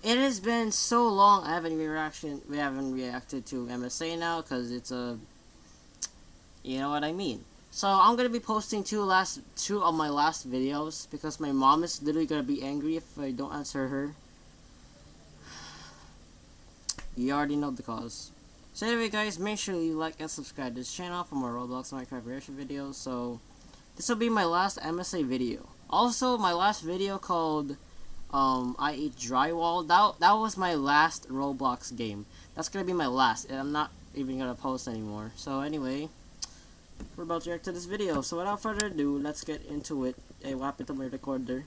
it has been so long. We haven't reacted to MSA now because it's a, you know what I mean. So I'm gonna be posting two of my last videos because my mom is literally gonna be angry if I don't answer her. You already know the cause. So anyway, guys, make sure you like and subscribe to this channel for more Roblox Minecraft reaction videos. So this will be my last MSA video. Also, my last video called I Eat Drywall. That was my last Roblox game. That's gonna be my last, and I'm not even gonna post anymore. So anyway, we're about to react to this video. So without further ado, let's get into it. Hey, what happened to my recorder?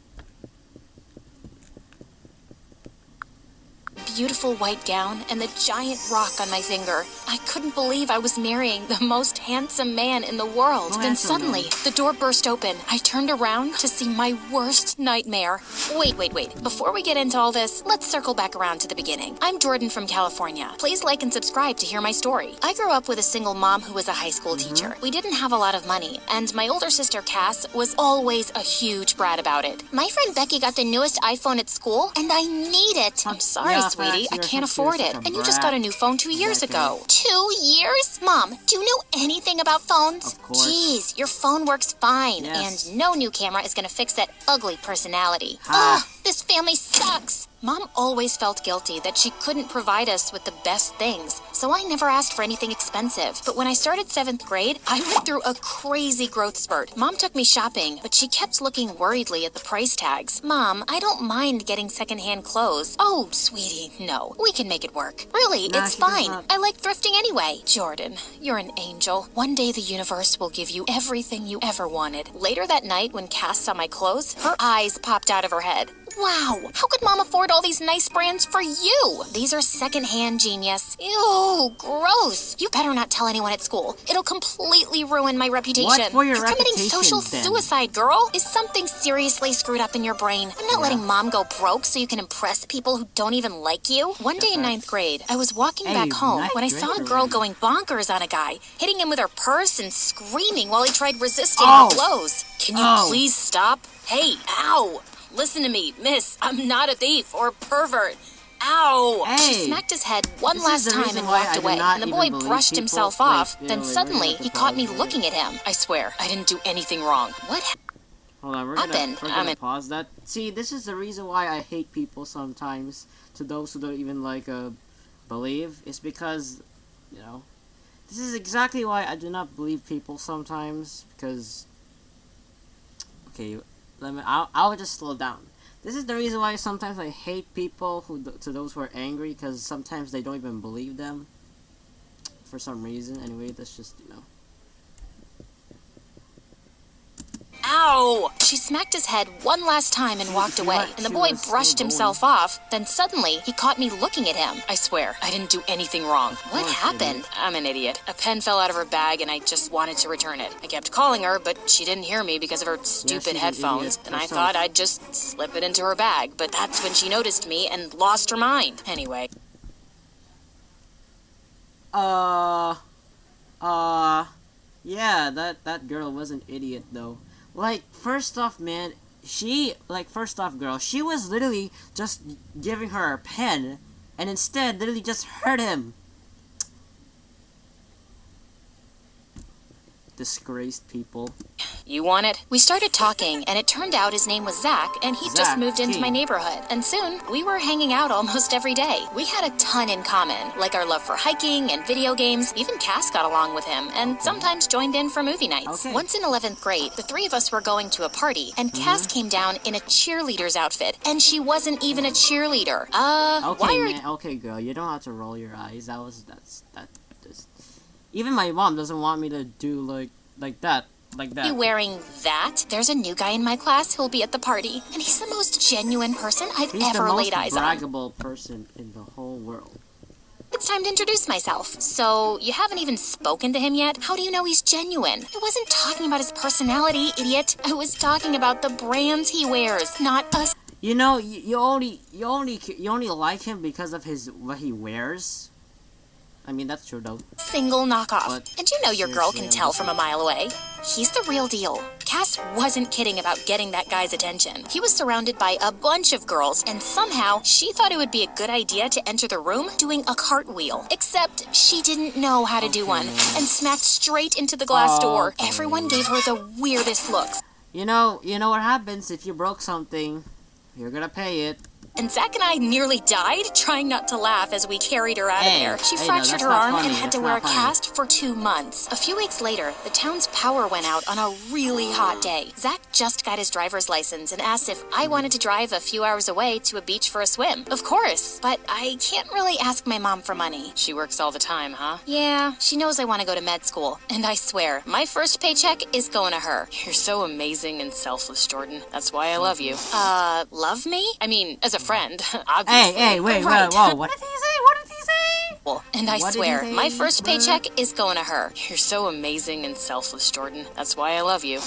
Beautiful white gown and the giant rock on my finger. I couldn't believe I was marrying the most handsome man in the world. Then suddenly, the door burst open. I turned around to see my worst nightmare. Wait. Before we get into all this, let's circle back around to the beginning. I'm Jordan from California. Please like and subscribe to hear my story. I grew up with a single mom who was a high school teacher. We didn't have a lot of money, and my older sister Cass was always a huge brat about it. My friend Becky got the newest iPhone at school, and I need it. I'm sorry, sweetie. I can't afford it. And you just got a new phone 2 years ago. 2 years? Mom, do you know anything about phones? Of course. Jeez, your phone works fine. Yes. And no new camera is going to fix that ugly personality. Ugh, this family sucks. Mom always felt guilty that she couldn't provide us with the best things, so I never asked for anything expensive. But when I started 7th grade, I went through a crazy growth spurt. Mom took me shopping, but she kept looking worriedly at the price tags. Mom, I don't mind getting secondhand clothes. Oh, sweetie, no. We can make it work. Really, Nah, it's fine. I like thrifting anyway. Jordan, you're an angel. One day the universe will give you everything you ever wanted. Later that night, when Cass saw my clothes, her eyes popped out of her head. Wow, how could Mom afford all these nice brands for you? These are secondhand, genius. Ew, gross. You better not tell anyone at school. It'll completely ruin my reputation. What for your You're committing reputation, social then? suicide, girl. Is something seriously screwed up in your brain? I'm not letting Mom go broke so you can impress people who don't even like you. One day in 9th grade, I was walking back home when I saw a girl going bonkers on a guy, hitting him with her purse and screaming while he tried resisting her blows. Can you please stop? Hey, ow! Listen to me, miss. I'm not a thief or a pervert. Ow! Hey, she smacked his head one last time and walked away, and the boy brushed himself off. Then suddenly, he caught me looking at him. I swear, I didn't do anything wrong. What Hold on, we're gonna pause that. See, this is the reason why I hate people sometimes. To those who don't even believe, it's because, you know, this is exactly why I do not believe people sometimes. Because, okay, I'll just slow down. This is the reason why sometimes I hate people to those who are angry, because sometimes they don't even believe them for some reason. Anyway, that's just, you know. Ow! She smacked his head one last time and walked away, and the boy brushed himself off. Then suddenly, he caught me looking at him. I swear, I didn't do anything wrong. What happened? I'm an idiot. A pen fell out of her bag, and I just wanted to return it. I kept calling her, but she didn't hear me because of her stupid headphones, and I thought I'd just slip it into her bag. But that's when she noticed me and lost her mind. Anyway. Yeah, that girl was an idiot, though. First off, girl, she was literally just giving her a pen, and instead literally just hurt him. Disgraced people. You want it? We started talking, and it turned out his name was Zach, and he just moved into my neighborhood. And soon, we were hanging out almost every day. We had a ton in common, like our love for hiking and video games. Even Cass got along with him, and sometimes joined in for movie nights. Once in 11th grade, the three of us were going to a party, and Cass came down in a cheerleader's outfit, and she wasn't even a cheerleader. Okay, girl, you don't have to roll your eyes. Even my mom doesn't want me to do like that. You wearing that? There's a new guy in my class who'll be at the party, and he's the most genuine person I've ever laid eyes on. He's the most braggable person in the whole world. It's time to introduce myself. So, you haven't even spoken to him yet? How do you know he's genuine? I wasn't talking about his personality, idiot. I was talking about the brands he wears, not us. You know, you only like him because of what he wears. I mean, that's true, though. Single knockoff. But and you know your girl can tell from a mile away. he's the real deal. Cass wasn't kidding about getting that guy's attention. He was surrounded by a bunch of girls, and somehow she thought it would be a good idea to enter the room doing a cartwheel. Except she didn't know how to do one, and smacked straight into the glass door. Everyone gave her the weirdest looks. You know what happens if you broke something. You're gonna pay it. And Zach and I nearly died trying not to laugh as we carried her out of there. She fractured her arm and had to wear a cast for 2 months. A few weeks later, the town's power went out on a really hot day. Zach just got his driver's license and asked if I wanted to drive a few hours away to a beach for a swim. Of course, but I can't really ask my mom for money. She works all the time, huh? Yeah, she knows I want to go to med school. And I swear, my first paycheck is going to her. You're so amazing and selfless, Jordan. That's why I love you. Love me? I mean, as a friend, obviously. Hey, wait, right. whoa, what did he say? What did he say? And I swear, my first paycheck is going to her. You're so amazing and selfless, Jordan. That's why I love you.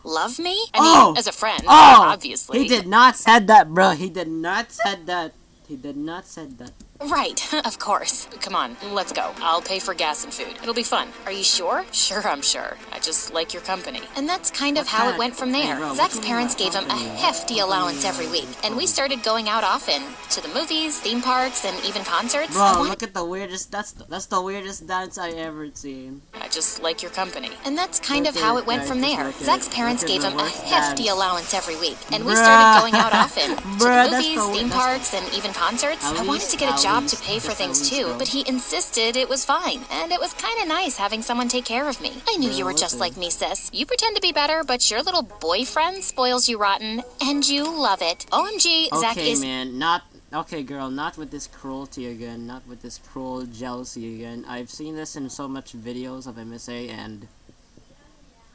Love me? I mean, as a friend, obviously. He did not said that, bro. He did not said that. He did not said that. Right, of course. Come on, let's go. I'll pay for gas and food. It'll be fun. Are you sure? Sure, I'm sure. I just like your company. And that's kind of how it went from there. Zach's parents gave him a hefty allowance every week, and we started going out often. To the movies, theme parks, and even concerts. Bro, look at the weirdest, that's the weirdest dance I ever seen. I just like your company. And that's kind of how it went from there. Zach's parents gave him a hefty allowance every week, and we started going out often. To the movies, theme parks, and even concerts. I wanted to get a job to pay for things too, but he insisted it was fine, and it was kind of nice having someone take care of me. I knew you were just like me, sis. You pretend to be better, but your little boyfriend spoils you rotten, and you love it. OMG, Zach is... Okay, man, okay, girl, not with this cruelty again, not with this cruel jealousy again. I've seen this in so much videos of MSA, and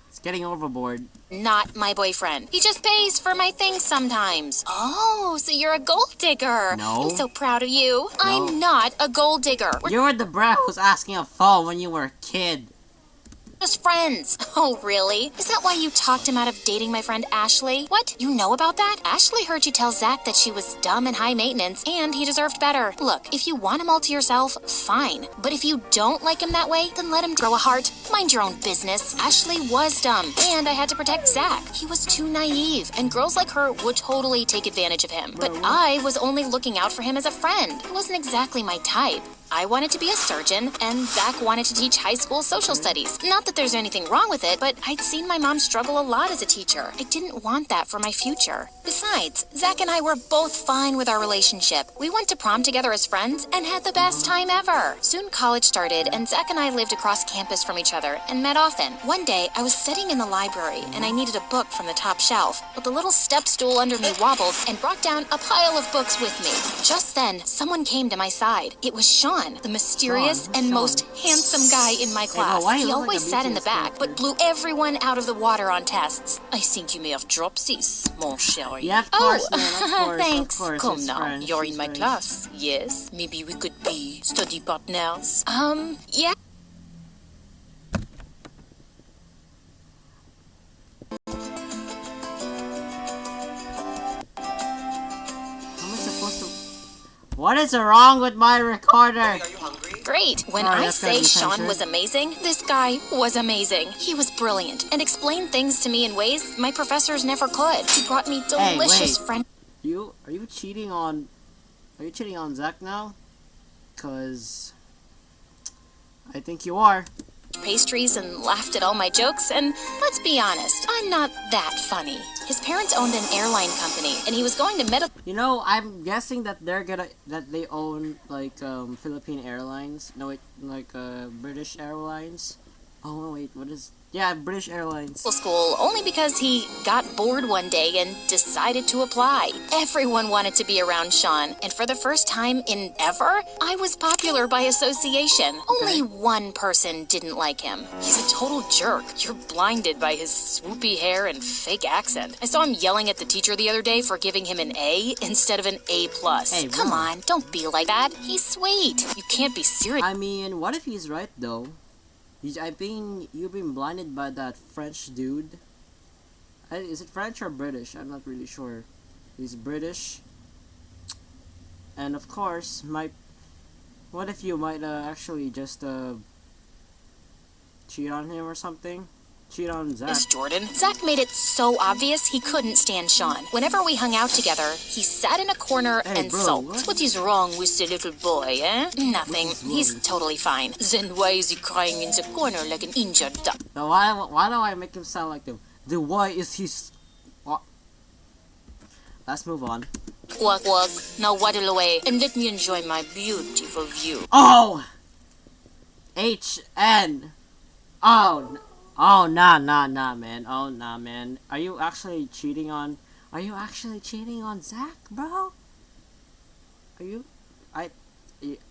it's getting overboard. Not my boyfriend. He just pays for my things sometimes. Oh, so you're a gold digger. No. I'm so proud of you. No. I'm not a gold digger. You were the brat who was asking a phone when you were a kid. Just friends. Oh, really? Is that why you talked him out of dating my friend Ashley? What? You know about that? Ashley heard you tell Zach that she was dumb and high maintenance, and he deserved better. Look, if you want him all to yourself, fine. But if you don't like him that way, then let him grow a heart. Mind your own business. Ashley was dumb, and I had to protect Zach. He was too naive, and girls like her would totally take advantage of him. But I was only looking out for him as a friend. He wasn't exactly my type. I wanted to be a surgeon, and Zach wanted to teach high school social studies. Not that there's anything wrong with it, but I'd seen my mom struggle a lot as a teacher. I didn't want that for my future. Besides, Zach and I were both fine with our relationship. We went to prom together as friends and had the best time ever. Soon college started, and Zach and I lived across campus from each other and met often. One day, I was sitting in the library, and I needed a book from the top shelf, but the little step stool under me wobbled and brought down a pile of books with me. Just then, someone came to my side. It was Sean, the mysterious and most handsome guy in my class. He always sat in the back, but blew everyone out of the water on tests. I think you may have dropsies, mon chéri. Yeah, of course, man, of course, thanks. Of course, Come now, friends, you're in my friends. class. Yes, maybe we could be study partners. Yeah. What is wrong with my recorder? Are you hungry? Great. When Sorry, I that's gotta say be Sean censored. was amazing, this guy was amazing. He was brilliant and explained things to me in ways my professors never could. He brought me delicious wait. friend. Are you cheating on Zach now? Cause I think you are. Pastries and laughed at all my jokes, and let's be honest, I'm not that funny. His parents owned an airline company, and he was going to medical... You know, I'm guessing that they own like Philippine Airlines. No wait, like British Airlines. Oh wait, what is? Yeah, British Airlines. school only because he got bored one day and decided to apply. Everyone wanted to be around Sean, and for the first time in ever, I was popular by association. Only one person didn't like him. He's a total jerk. You're blinded by his swoopy hair and fake accent. I saw him yelling at the teacher the other day for giving him an A instead of an A+. Hey, Come bro. on, don't be like that. He's sweet. You can't be serious. I mean, what if he's right though? I think you've been blinded by that French dude. Is it French or British? I'm not really sure. He's British. And of course, what if you might actually just cheat on him or something? cheat on Zach. Is Jordan. Zach made it so obvious he couldn't stand Sean. Whenever we hung out together, he sat in a corner and sulked. What is wrong with the little boy, eh? Nothing. He's totally fine. Then why is he crying in the corner like an injured duck? Now why do I make him sound like them? The why is he... Let's move on. Walk, walk. Now waddle away and let me enjoy my beautiful view. Oh! H-N. Oh, nah, man. Oh, nah, man. Are you actually cheating on Zach, bro?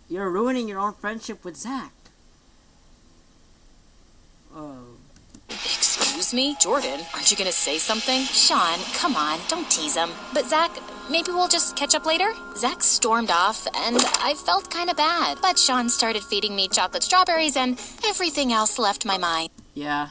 You're ruining your own friendship with Zach. Oh. Excuse me? Jordan, aren't you gonna say something? Sean, come on, don't tease him. But Zach, maybe we'll just catch up later? Zach stormed off, and I felt kinda bad. But Sean started feeding me chocolate strawberries, and everything else left my mind. Yeah.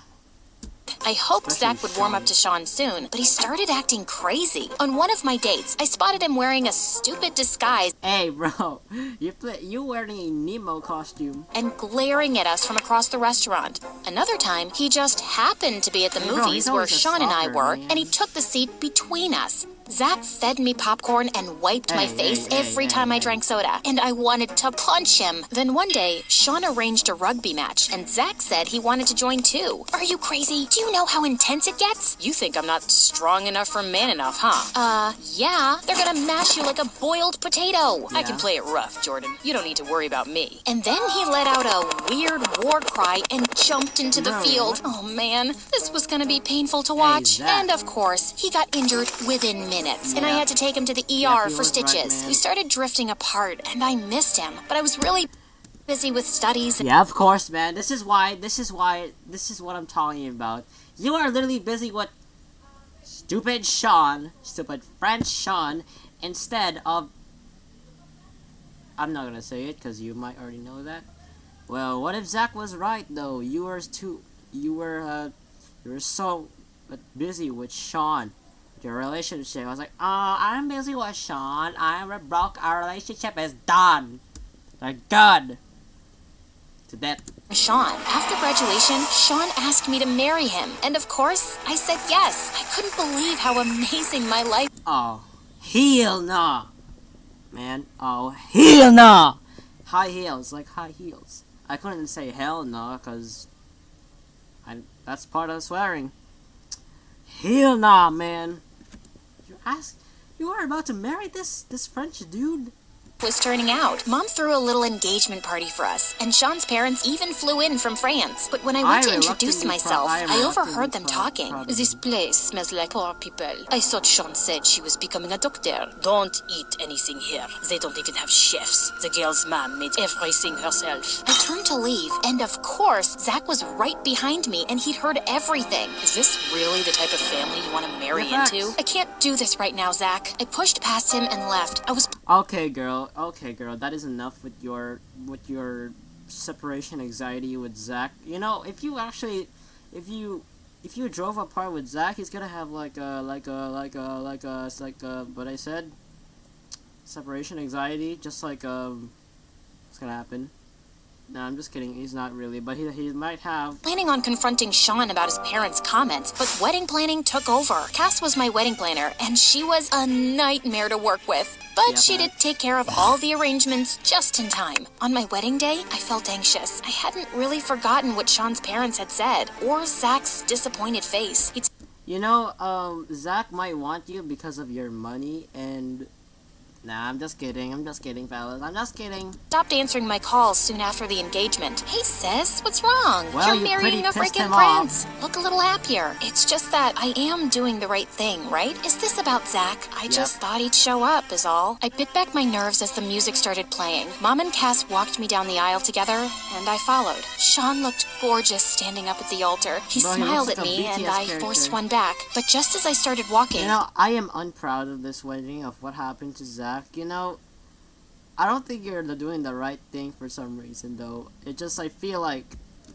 I hoped Zach would warm up to Sean soon, but he started acting crazy. On one of my dates, I spotted him wearing a stupid disguise. Hey, bro, you wearing a Nemo costume And glaring at us from across the restaurant. Another time, he just happened to be at the movies where Sean and I were, and he took the seat between us. Zach fed me popcorn and wiped my face every time I drank soda, and I wanted to punch him. Then one day, Sean arranged a rugby match, and Zach said he wanted to join too. Are you crazy? Do you know how intense it gets? You think I'm not strong enough or man enough, huh? Yeah. They're gonna mash you like a boiled potato. I can play it rough, Jordan. You don't need to worry about me. And then he let out a weird war cry and jumped into the field. Oh man, this was gonna be painful to watch. And of course, he got injured within minutes. And I had to take him to the ER for stitches. We started drifting apart, and I missed him, but I was really busy with studies. Yeah, of course, man. This is what I'm talking about. You are literally busy with stupid French Sean, instead of... I'm not gonna say it, because you might already know that. Well, what if Zach was right, though? You were so busy with Sean. Your relationship. I was like, I'm busy with Sean. I'm broke. Our relationship is done. Like, good. To death. Sean. After graduation, Sean asked me to marry him. And of course, I said yes. I couldn't believe how amazing my life... Oh, hell no. Man, oh, hell no. High heels, like high heels. I couldn't say hell no, because that's part of swearing. Hell nah, man. You are about to marry this French dude? Was turning out. Mom threw a little engagement party for us, and Sean's parents even flew in from France. But when I went to introduce myself, I overheard them talking. This place smells like poor people. I thought Sean said she was becoming a doctor. Don't eat anything here. They don't even have chefs. The girl's mom made everything herself. I turned to leave, and of course, Zach was right behind me, and he'd heard everything. Is this really the type of family you want to marry into? I can't do this right now, Zach. I pushed past him and left. I was... Okay, girl, that is enough with your separation anxiety with Zach. You know, if you drove apart with Zach, he's gonna have like what I said, separation anxiety, just like what's gonna happen. No, I'm just kidding. He's not really, but he might have. Planning on confronting Sean about his parents' comments, but wedding planning took over. Cass was my wedding planner, and she was a nightmare to work with. But she did take care of all the arrangements just in time. On my wedding day, I felt anxious. I hadn't really forgotten what Sean's parents had said, or Zach's disappointed face. You know, Zach might want you because of your money, and... Nah, I'm just kidding, fellas. I'm just kidding. Stopped answering my calls soon after the engagement. Hey, sis, what's wrong? Well, You're marrying a freaking prince. Look a little happier. It's just that I am doing the right thing, right? Is this about Zach? I just thought he'd show up, is all. I bit back my nerves as the music started playing. Mom and Cass walked me down the aisle together, and I followed. Sean looked gorgeous standing up at the altar. He smiled at me, and I forced one back. But just as I started walking... You know, I am unproud of this wedding, of what happened to Zach. You know, I don't think you're doing the right thing for some reason, though. It just, I feel like...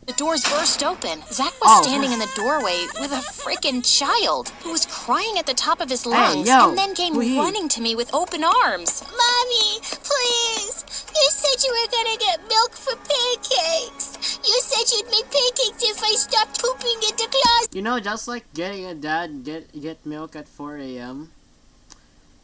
The doors burst open. Zach was standing in the doorway with a freaking child who was crying at the top of his lungs and then came running to me with open arms. Mommy, please. You said you were gonna get milk for pancakes. You said you'd make pancakes if I stopped pooping in the closet. You know, just like getting a dad get milk at 4 a.m.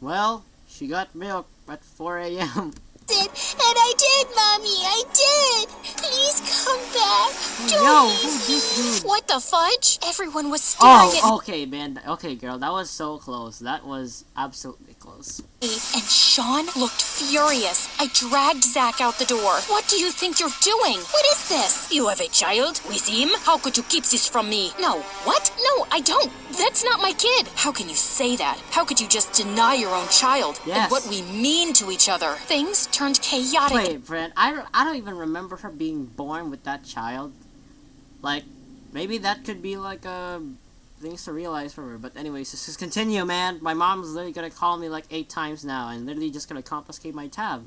Well, she got milk at 4 a.m. And I did, Mommy, I did. Please come back. Yo, who's this dude? What the fudge? Everyone was staring at Oh, okay, man. Okay, girl, that was so close. That was absolutely close. me, and Sean looked furious. I dragged Zach out the door. What do you think you're doing? What is this? You have a child with him? How could you keep this from me? No. What? No, I don't. That's not my kid. How can you say that? How could you just deny your own child? Yes. And what we mean to each other? Things turned chaotic. Wait, friend, I don't even remember her being born with that child. Like, maybe that could be like things to realize for her. But anyways, let's just continue, man. My mom's literally gonna call me like 8 times now and literally just gonna confiscate my tab.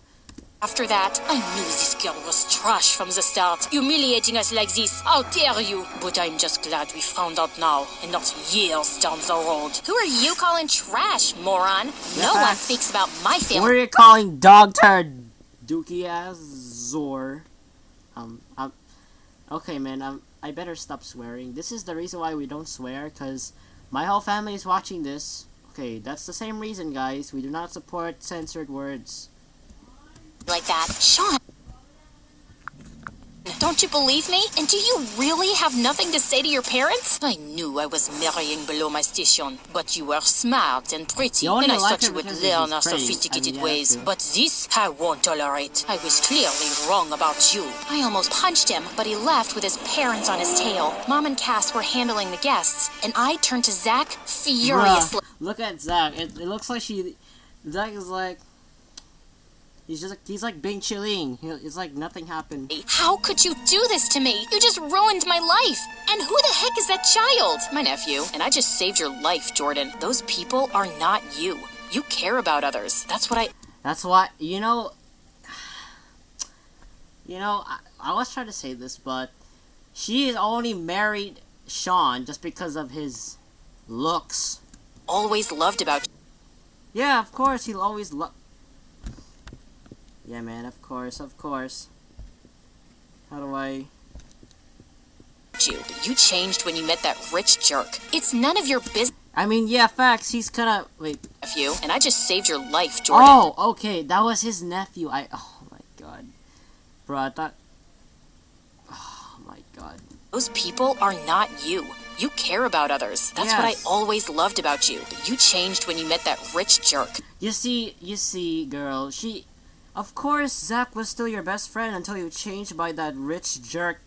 After that, I knew this girl was trash from the start. Humiliating us like this, how dare you? But I'm just glad we found out now, and not years down the road. Who are you calling trash, moron? Yeah, No one facts. speaks about my family. What are you calling dog turd dookie ass Zor? Okay, man, I better stop swearing. This is the reason why we don't swear, cause my whole family is watching this. Okay, that's the same reason, guys. We do not support censored words. Like that. Sean! Don't you believe me? And do you really have nothing to say to your parents? I knew I was marrying below my station, but you were smart and pretty, You only and I like thought her you would because learn she's our pretty. sophisticated I mean, yeah, ways. true. But this, I won't tolerate. I was clearly wrong about you. I almost punched him, but he left with his parents on his tail. Mom and Cass were handling the guests, and I turned to Zach furiously. Bruh, look at Zach. It looks like Zach is like... He's like Bing Chiling. It's like nothing happened. How could you do this to me? You just ruined my life. And who the heck is that child? My nephew. And I just saved your life, Jordan. Those people are not you. You care about others. That's what I... That's why, you know, I was trying to say this, but she is only married Sean just because of his looks. always loved about Yeah, of course, he'll always love... Yeah, man, of course. How do I... you. You changed when you met that rich jerk. It's none of your business, I mean, yeah, facts, he's kinda... Wait. nephew. And I just saved your life, Jordan. Oh, okay, that was his nephew. Oh my god. Bro, I thought... Oh my god. Those people are not you. You care about others. That's what I Yes. always loved about you. You changed when you met that rich jerk. You see, girl, Of course, Zach was still your best friend until you changed by that rich jerk.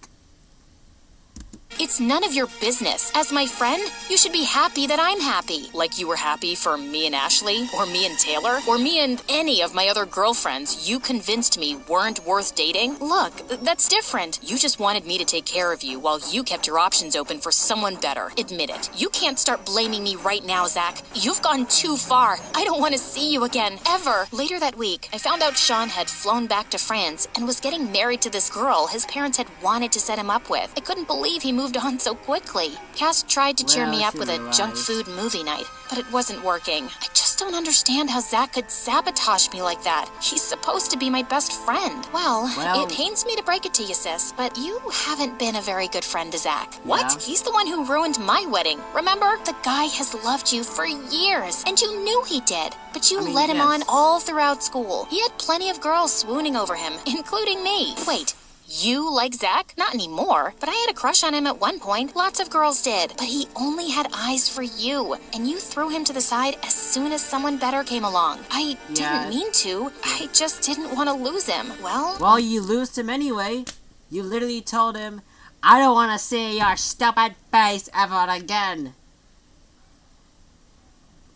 It's none of your business. As my friend, you should be happy that I'm happy. Like you were happy for me and Ashley, or me and Taylor, or me and any of my other girlfriends you convinced me weren't worth dating. Look, that's different. You just wanted me to take care of you while you kept your options open for someone better. Admit it. You can't start blaming me right now, Zach. You've gone too far. I don't want to see you again, ever. Later that week, I found out Sean had flown back to France and was getting married to this girl his parents had wanted to set him up with. I couldn't believe he moved on so quickly. Cass tried to cheer me Well, up with a she junk realized. food movie night, but it wasn't working. I just don't understand how Zach could sabotage me like that. He's supposed to be my best friend. Well, it pains me to break it to you, sis, but you haven't been a very good friend to Zach. What? Yeah. He's the one who ruined my wedding. Remember? The guy has loved you for years, and you knew he did. But you I mean, led him yes. on all throughout school. He had plenty of girls swooning over him, including me. Wait. You like Zach? Not anymore, but I had a crush on him at one point. Lots of girls did, but he only had eyes for you, and you threw him to the side as soon as someone better came along. I Yeah. didn't mean to. I just didn't want to lose him. Well, you lost him anyway. You literally told him, I don't want to see your stupid face ever again.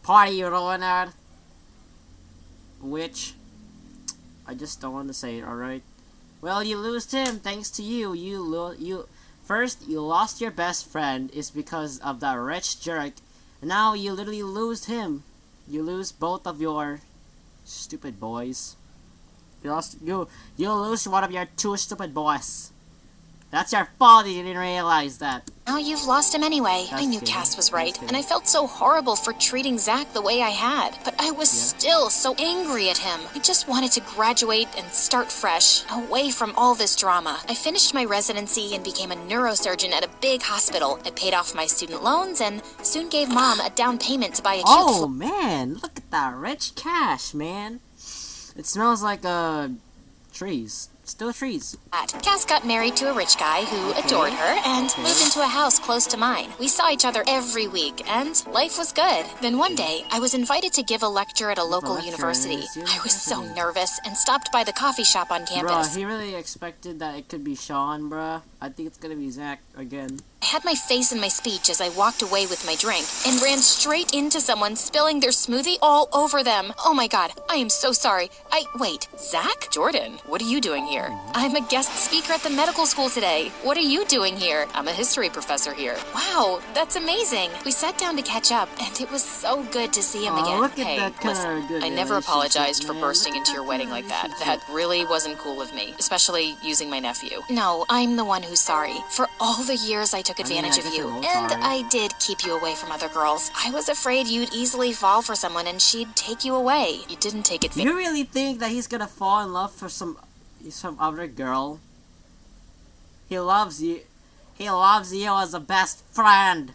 Party ruiner. Which, I just don't want to say it, alright? Well, you lost him thanks to you. First, you lost your best friend is because of that rich jerk. And now you literally lose him. You lose both of your stupid boys. You lose one of your two stupid boys. That's your fault you didn't realize that. Now you've lost him anyway. I knew Cass was right, and I felt so horrible for treating Zach the way I had. But I was still so angry at him. I just wanted to graduate and start fresh, away from all this drama. I finished my residency and became a neurosurgeon at a big hospital. I paid off my student loans and soon gave Mom a down payment to buy a cute... Oh, man, look at that rich cash, man. It smells like, trees. Still trees. Cass got married to a rich guy who adored her and moved into a house close to mine. We saw each other every week, and life was good. Then one day, I was invited to give a lecture at a local university. I was so nervous and stopped by the coffee shop on campus. Bruh, he really expected that it could be Sean, bruh. I think it's gonna be Zach again. I had my face in my speech as I walked away with my drink and ran straight into someone spilling their smoothie all over them. Oh my god, I am so sorry. Wait, Zach? Jordan, what are you doing here? I'm a guest speaker at the medical school today. What are you doing here? I'm a history professor here. Wow, that's amazing. We sat down to catch up, and it was so good to see him again. Look at hey, that listen, good I never apologized for man. bursting into your wedding like that. That really wasn't cool of me, especially using my nephew. No, I'm the one who's sorry. For all the years I took advantage of you, and I did keep you away from other girls. I was afraid you'd easily fall for someone and she'd take you away. You didn't take advantage. You really think that he's gonna fall in love for some other girl? He loves you. He loves you as a best friend.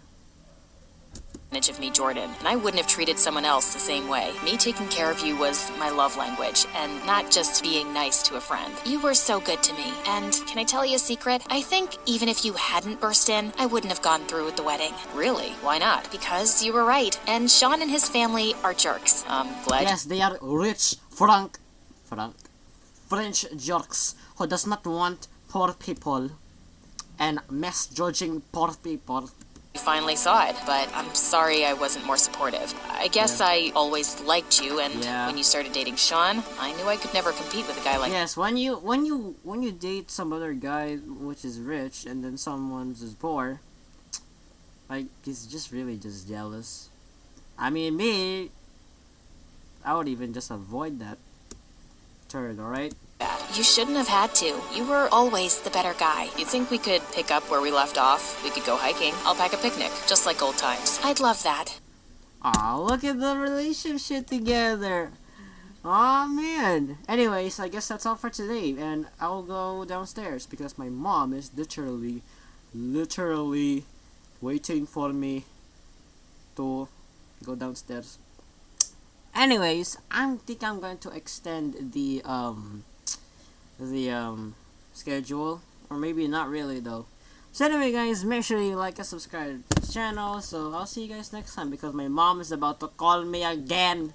Of me, Jordan, and I wouldn't have treated someone else the same way. Me taking care of you was my love language, and not just being nice to a friend. You were so good to me, and can I tell you a secret? I think even if you hadn't burst in, I wouldn't have gone through with the wedding. Really? Why not? Because you were right, and Sean and his family are jerks. Glad. Yes, they are rich, French jerks who does not want poor people and misjudging poor people. You finally saw it, but I'm sorry I wasn't more supportive. I guess I always liked you, and when you started dating Sean, I knew I could never compete with a guy like... Yes, when you date some other guy which is rich and then someone's is poor, like, he's just really just jealous. I mean, me, I would even just avoid that turn, alright? You shouldn't have had to. You were always the better guy. You think we could pick up where we left off? We could go hiking. I'll pack a picnic, just like old times. I'd love that. Aw, look at the relationship together. Aw, man. Anyways, I guess that's all for today, and I'll go downstairs because my mom is literally waiting for me to go downstairs. Anyways, I think I'm going to extend the schedule, or maybe not really though. So anyway guys, make sure you like and subscribe to this channel. So I'll see you guys next time because my mom is about to call me again.